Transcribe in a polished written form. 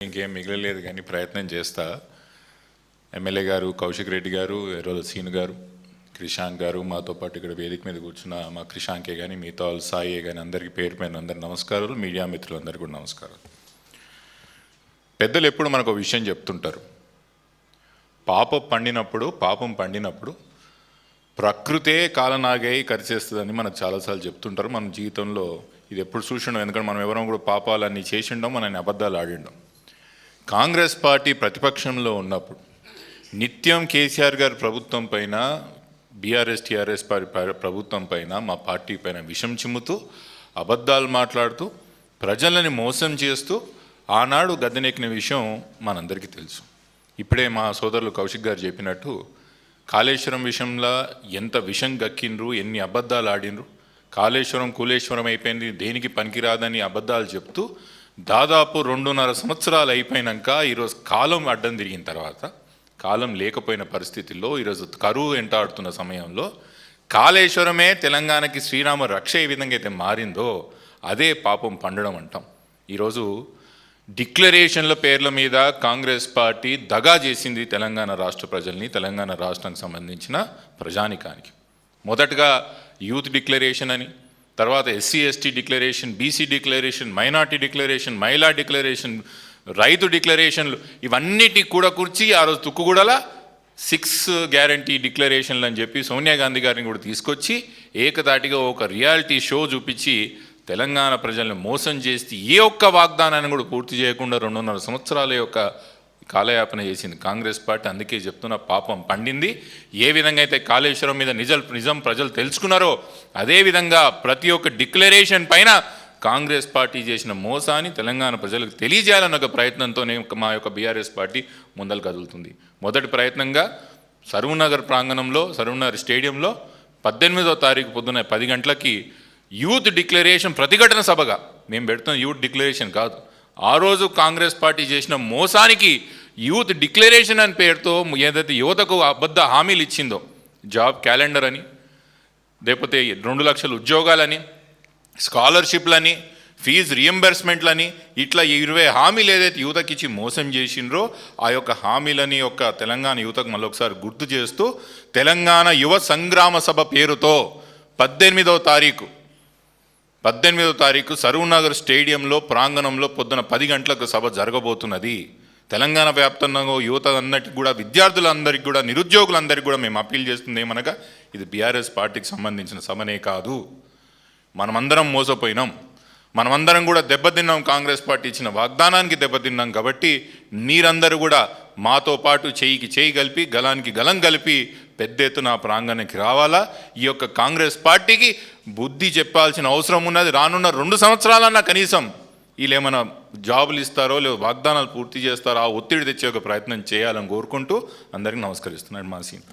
ఇంకేం మిగలలేదు కానీ ప్రయత్నం చేస్తా. ఎమ్మెల్యే గారు కౌశిక్ రెడ్డి గారు, ఎర్రోల సీను గారు, క్రిషాంక్ గారు, మాతో పాటు ఇక్కడ వేదిక మీద కూర్చున్న మా క్రిషాంకే కానీ మిగతా వాళ్ళు సాయే కానీ అందరికీ పేరు పైన అందరు నమస్కారాలు. మీడియా మిత్రులందరికీ కూడా నమస్కారాలు. పెద్దలు ఎప్పుడు మనకు ఒక విషయం చెప్తుంటారు, పాపం పండినప్పుడు ప్రకృతే కాలనాగై కరిచేస్తుందని మనకు చాలాసార్లు చెప్తుంటారు. మన జీవితంలో ఇది ఎప్పుడు చూసిండం, ఎందుకంటే మనం ఎవరో కూడా పాపాలన్నీ చేసిండం, మనని అబద్ధాలు ఆడిండం. కాంగ్రెస్ పార్టీ ప్రతిపక్షంలో ఉన్నప్పుడు నిత్యం కేసీఆర్ గారి ప్రభుత్వం పైన, బీఆర్ఎస్ టీఆర్ఎస్ ప్రభుత్వం పైన, మా పార్టీ పైన విషం చిమ్ముతూ అబద్ధాలు మాట్లాడుతూ ప్రజలని మోసం చేస్తూ ఆనాడు గద్దెనెక్కిన విషయం మనందరికీ తెలుసు. ఇప్పుడే మా సోదరులు కౌశిక్ గారు చెప్పినట్టు కాళేశ్వరం విషయంలో ఎంత విషం గక్కిండ్రు, ఎన్ని అబద్ధాలు ఆడినరు. కాళేశ్వరం కూలేశ్వరం అయిపోయింది, దేనికి పనికిరాదని అబద్ధాలు చెప్తూ దాదాపు 2.5 సంవత్సరాలు అయిపోయినాక ఈరోజు కాలం అడ్డం తిరిగిన తర్వాత, కాలం లేకపోయిన పరిస్థితుల్లో, ఈరోజు కరువు వెంటాడుతున్న సమయంలో కాళేశ్వరమే తెలంగాణకి శ్రీరామ రక్ష ఏ విధంగా అయితే మారిందో అదే పాపం పండడం అంటాం. ఈరోజు డిక్లరేషన్ల పేర్ల మీద కాంగ్రెస్ పార్టీ దగా చేసింది తెలంగాణ రాష్ట్ర ప్రజల్ని, తెలంగాణ రాష్ట్రానికి సంబంధించిన ప్రజానికానికి. మొదటగా యూత్ డిక్లరేషన్ అని, తర్వాత SC ST declaration, BC declaration, minority declaration, మహిళా డిక్లరేషన్, రైతు డిక్లరేషన్లు, ఇవన్నిటి కూడా కూర్చి ఆ రోజు తుక్కుగూడల 6 గ్యారంటీ డిక్లరేషన్లు అని చెప్పి సోనియా గాంధీ గారిని కూడా తీసుకొచ్చి ఏకతాటిగా ఒక రియాలిటీ షో చూపించి తెలంగాణ ప్రజల్ని మోసం చేసి ఏ ఒక్క వాగ్దానాన్ని కూడా పూర్తి చేయకుండా 2.5 సంవత్సరాల యొక్క కాలయాపన చేసింది కాంగ్రెస్ పార్టీ. అందుకే చెప్తున్న పాపం పండింది. ఏ విధంగా అయితే కాళేశ్వరం మీద నిజం ప్రజలు తెలుసుకున్నారో అదేవిధంగా ప్రతి ఒక్క డిక్లరేషన్ పైన కాంగ్రెస్ పార్టీ చేసిన మోసాన్ని తెలంగాణ ప్రజలకు తెలియజేయాలన్న ఒక ప్రయత్నంతోనే మా యొక్క బీఆర్ఎస్ పార్టీ ముందలు కదులుతుంది. మొదటి ప్రయత్నంగా సరూనగర్ ప్రాంగణంలో, సరూనగర్ స్టేడియంలో 18వ తారీఖు పొద్దున్న 10 గంటలకి యూత్ డిక్లరేషన్ ప్రతిఘటన సభగా మేము పెడుతున్న యూత్ డిక్లరేషన్ కాదు, ఆ రోజు కాంగ్రెస్ పార్టీ చేసిన మోసానికి యూత్ డిక్లరేషన్ అని పేరుతో ఏదైతే యువతకు అబద్ధ హామీలు ఇచ్చిందో, జాబ్ క్యాలెండర్ అని, లేకపోతే 2 లక్షల ఉద్యోగాలని, స్కాలర్షిప్లని, ఫీజు రియంబర్స్మెంట్లని, ఇట్లా 20 హామీలు ఏదైతే యువతకి ఇచ్చి మోసం చేసిండ్రో ఆ యొక్క హామీలని యొక్క తెలంగాణ యువతకు మళ్ళొకసారి గుర్తు చేస్తూ తెలంగాణ యువ సంగ్రామ సభ పేరుతో 18వ తారీఖు సరూనగర్ స్టేడియంలో ప్రాంగణంలో పొద్దున 10 గంటలకు సభ జరగబోతున్నది. తెలంగాణ వ్యాప్తంగా యువత అన్నటికి కూడా, విద్యార్థులందరికీ కూడా, నిరుద్యోగులందరికీ కూడా మేము అప్పీల్ చేస్తుంది ఏమనగా, ఇది బీఆర్ఎస్ పార్టీకి సంబంధించిన సభనే కాదు. మనమందరం మోసపోయినాం, మనమందరం కూడా దెబ్బతిన్నాం. కాంగ్రెస్ పార్టీ ఇచ్చిన వాగ్దానానికి దెబ్బతిన్నాం. కాబట్టి మీరందరూ కూడా మాతో పాటు చేయికి చేయి కలిపి, గలానికి గలం కలిపి పెద్ద ఎత్తున ప్రాంగణానికి రావాలా. ఈ యొక్క కాంగ్రెస్ పార్టీకి బుద్ధి చెప్పాల్సిన అవసరం ఉన్నది. రానున్న 2 సంవత్సరాలన్నా కనీసం వీళ్ళు ఏమైనా జాబులు ఇస్తారో లేదా వాగ్దానాలు పూర్తి చేస్తారో ఆ ఒత్తిడి తెచ్చే ఒక ప్రయత్నం చేయాలని కోరుకుంటూ అందరికీ నమస్కరిస్తున్నాడు మా సీన్.